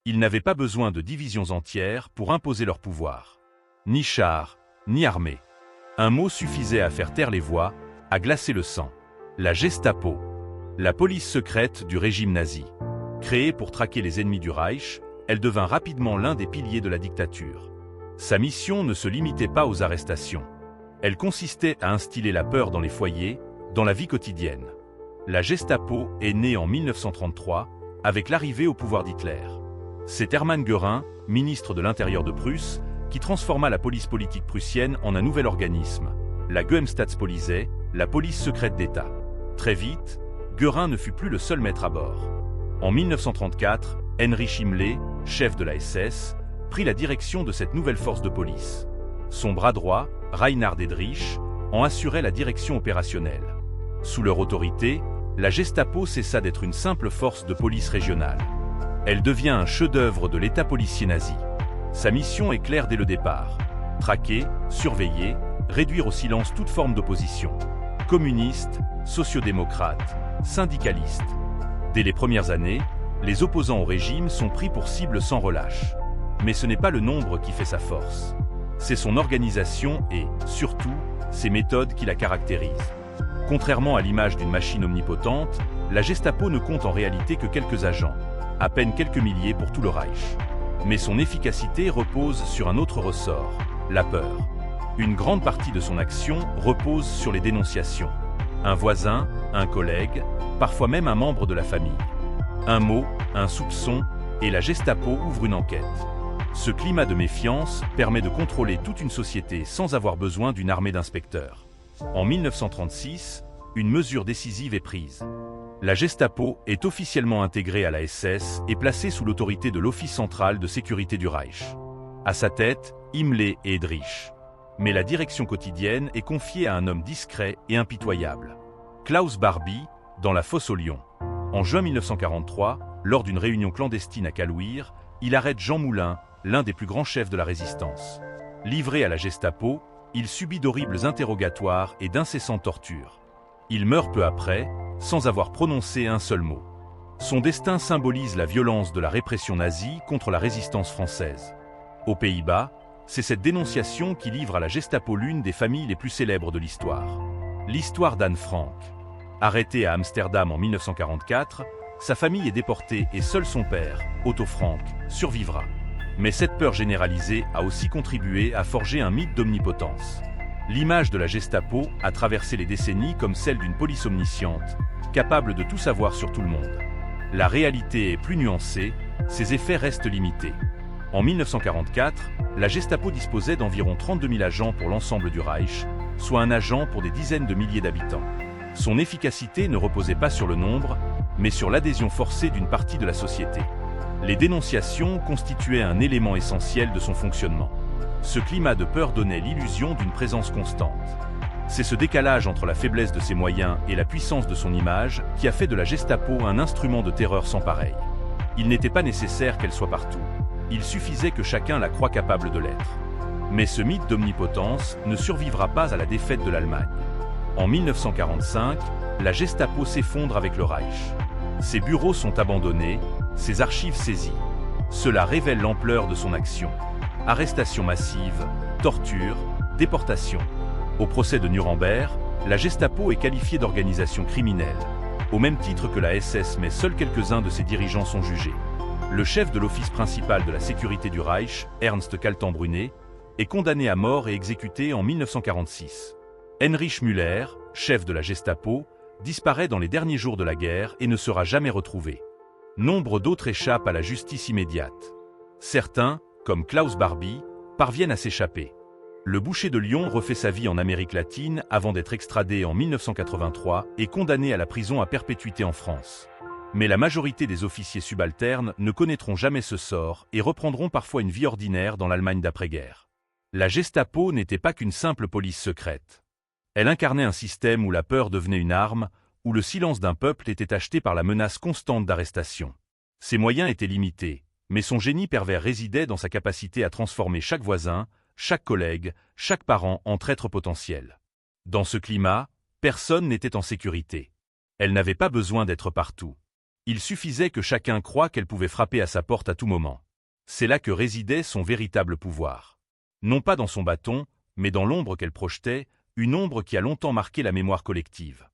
Ils n'avaient pas besoin de divisions entières pour imposer leur pouvoir. Ni chars, ni armée. Un mot suffisait à faire taire les voix, à glacer le sang. La Gestapo. La police secrète du régime nazi. Créée pour traquer les ennemis du Reich, elle devint rapidement l'un des piliers de la dictature. Sa mission ne se limitait pas aux arrestations. Elle consistait à instiller la peur dans les foyers, dans la vie quotidienne. La Gestapo est née en 1933, avec l'arrivée au pouvoir d'Hitler. C'est Hermann Göring, ministre de l'Intérieur de Prusse, qui transforma la police politique prussienne en un nouvel organisme, la Geheimstaatspolizei, la police secrète d'État. Très vite, Göring ne fut plus le seul maître à bord. En 1934, Heinrich Himmler, chef de la SS, prit la direction de cette nouvelle force de police. Son bras droit, Reinhard Heydrich, en assurait la direction opérationnelle. Sous leur autorité, la Gestapo cessa d'être une simple force de police régionale. Elle devient un chef-d'œuvre de l'État policier nazi. Sa mission est claire dès le départ. Traquer, surveiller, réduire au silence toute forme d'opposition. Communistes, sociodémocrates, syndicalistes. Dès les premières années, les opposants au régime sont pris pour cible sans relâche. Mais ce n'est pas le nombre qui fait sa force. C'est son organisation et, surtout, ses méthodes qui la caractérisent. Contrairement à l'image d'une machine omnipotente, la Gestapo ne compte en réalité que quelques agents, à peine quelques milliers pour tout le Reich. Mais son efficacité repose sur un autre ressort, la peur. Une grande partie de son action repose sur les dénonciations. Un voisin, un collègue, parfois même un membre de la famille. Un mot, un soupçon, et la Gestapo ouvre une enquête. Ce climat de méfiance permet de contrôler toute une société sans avoir besoin d'une armée d'inspecteurs. En 1936, une mesure décisive est prise. La Gestapo est officiellement intégrée à la SS et placée sous l'autorité de l'Office central de sécurité du Reich. À sa tête, Himmler et Heydrich. Mais la direction quotidienne est confiée à un homme discret et impitoyable. Klaus Barbie, dans la fosse aux lions. En juin 1943, lors d'une réunion clandestine à Calouire, il arrête Jean Moulin, l'un des plus grands chefs de la résistance. Livré à la Gestapo, il subit d'horribles interrogatoires et d'incessantes tortures. Il meurt peu après, sans avoir prononcé un seul mot. Son destin symbolise la violence de la répression nazie contre la résistance française. Aux Pays-Bas, c'est cette dénonciation qui livre à la Gestapo l'une des familles les plus célèbres de l'histoire. L'histoire d'Anne Frank. Arrêté à Amsterdam en 1944, sa famille est déportée et seul son père, Otto Frank, survivra. Mais cette peur généralisée a aussi contribué à forger un mythe d'omnipotence. L'image de la Gestapo a traversé les décennies comme celle d'une police omnisciente, capable de tout savoir sur tout le monde. La réalité est plus nuancée, ses effets restent limités. En 1944, la Gestapo disposait d'environ 32 000 agents pour l'ensemble du Reich, soit un agent pour des dizaines de milliers d'habitants. Son efficacité ne reposait pas sur le nombre, mais sur l'adhésion forcée d'une partie de la société. Les dénonciations constituaient un élément essentiel de son fonctionnement. Ce climat de peur donnait l'illusion d'une présence constante. C'est ce décalage entre la faiblesse de ses moyens et la puissance de son image qui a fait de la Gestapo un instrument de terreur sans pareil. Il n'était pas nécessaire qu'elle soit partout. Il suffisait que chacun la croie capable de l'être. Mais ce mythe d'omnipotence ne survivra pas à la défaite de l'Allemagne. En 1945, la Gestapo s'effondre avec le Reich. Ses bureaux sont abandonnés, ses archives saisies. Cela révèle l'ampleur de son action. Arrestations massives, tortures, déportations. Au procès de Nuremberg, la Gestapo est qualifiée d'organisation criminelle, au même titre que la SS, mais seuls quelques-uns de ses dirigeants sont jugés. Le chef de l'office principal de la sécurité du Reich, Ernst Kaltenbrunner, est condamné à mort et exécuté en 1946. Heinrich Müller, chef de la Gestapo, disparaît dans les derniers jours de la guerre et ne sera jamais retrouvé. Nombre d'autres échappent à la justice immédiate. Certains, comme Klaus Barbie, parviennent à s'échapper. Le boucher de Lyon refait sa vie en Amérique latine avant d'être extradé en 1983 et condamné à la prison à perpétuité en France. Mais la majorité des officiers subalternes ne connaîtront jamais ce sort et reprendront parfois une vie ordinaire dans l'Allemagne d'après-guerre. La Gestapo n'était pas qu'une simple police secrète. Elle incarnait un système où la peur devenait une arme, où le silence d'un peuple était acheté par la menace constante d'arrestation. Ses moyens étaient limités, mais son génie pervers résidait dans sa capacité à transformer chaque voisin, chaque collègue, chaque parent en traître potentiel. Dans ce climat, personne n'était en sécurité. Elle n'avait pas besoin d'être partout. Il suffisait que chacun croie qu'elle pouvait frapper à sa porte à tout moment. C'est là que résidait son véritable pouvoir. Non pas dans son bâton, mais dans l'ombre qu'elle projetait, une ombre qui a longtemps marqué la mémoire collective.